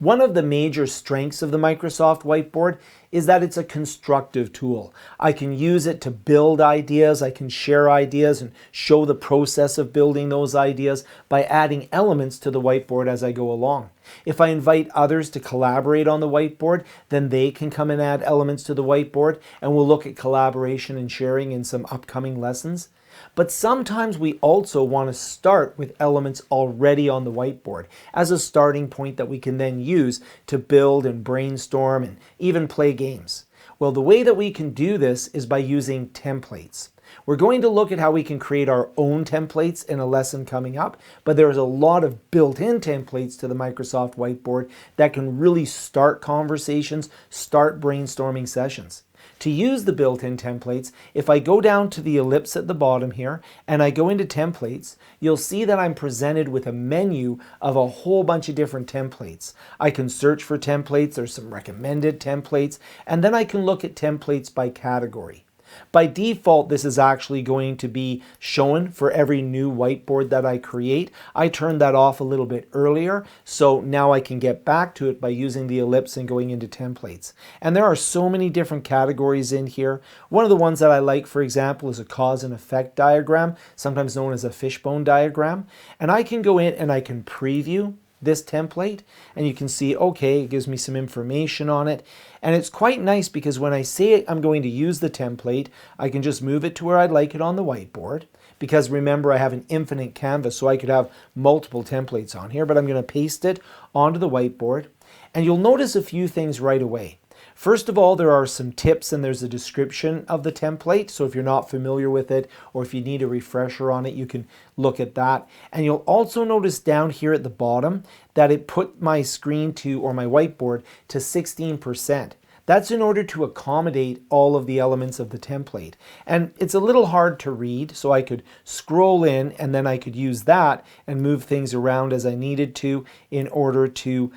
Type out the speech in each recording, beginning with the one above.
One of the major strengths of the Microsoft Whiteboard is that it's a constructive tool. I can use it to build ideas, I can share ideas and show the process of building those ideas by adding elements to the whiteboard as I go along. If I invite others to collaborate on the whiteboard, then they can come and add elements to the whiteboard, and we'll look at collaboration and sharing in some upcoming lessons. But sometimes we also want to start with elements already on the whiteboard as a starting point that we can then use to build and brainstorm and even play games. Well, the way that we can do this is by using templates. We're going to look at how we can create our own templates in a lesson coming up, but there's a lot of built-in templates to the Microsoft Whiteboard that can really start conversations, start brainstorming sessions. To use the built-in templates, if I go down to the ellipse at the bottom here and I go into templates, you'll see that I'm presented with a menu of a whole bunch of different templates. I can search for templates, there's some recommended templates, and then I can look at templates by category. By default, this is actually going to be shown for every new whiteboard that I create. I turned that off a little bit earlier, so now I can get back to it by using the ellipse and going into templates. And there are so many different categories in here. One of the ones that I like, for example, is a cause and effect diagram, sometimes known as a fishbone diagram. And I can go in and I can preview this template, and you can see, okay, it gives me some information on it. And it's quite nice because when I say I'm going to use the template, I can just move it to where I'd like it on the whiteboard. Because remember, I have an infinite canvas, so I could have multiple templates on here, but I'm going to paste it onto the whiteboard. And you'll notice a few things right away. First of all, there are some tips and there's a description of the template. So if you're not familiar with it or if you need a refresher on it, you can look at that. And you'll also notice down here at the bottom that it put my screen to, or my whiteboard, to 16%. That's in order to accommodate all of the elements of the template. And it's a little hard to read, so I could scroll in and then I could use that and move things around as I needed to in order to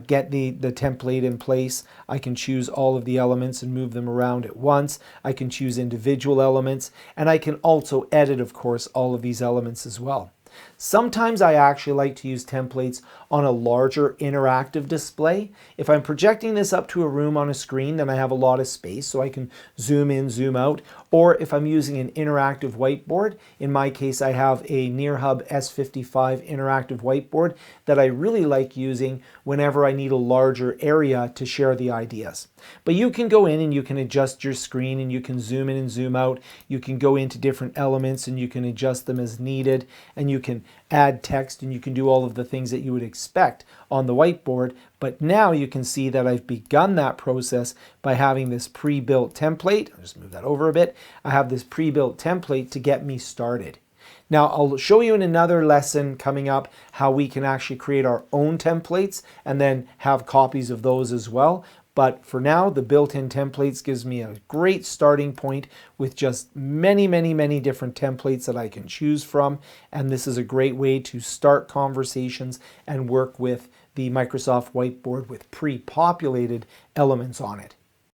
get the template in place. I can choose all of the elements and move them around at once. I can choose individual elements, and I can also edit, of course, all of these elements as well. Sometimes I actually like to use templates on a larger interactive display. If I'm projecting this up to a room on a screen, then I have a lot of space, so I can zoom in, zoom out. Or if I'm using an interactive whiteboard, in my case I have a NearHub S55 interactive whiteboard that I really like using whenever I need a larger area to share the ideas. But you can go in and you can adjust your screen and you can zoom in and zoom out. You can go into different elements and you can adjust them as needed, and you can add text and you can do all of the things that you would expect on the whiteboard. But now you can see that I've begun that process by having this pre-built template. I'll just move that over a bit. I have this pre-built template to get me started. Now I'll show you in another lesson coming up how we can actually create our own templates and then have copies of those as well. But for now, the built-in templates gives me a great starting point with just many different templates that I can choose from. And this is a great way to start conversations and work with the Microsoft Whiteboard with pre-populated elements on it.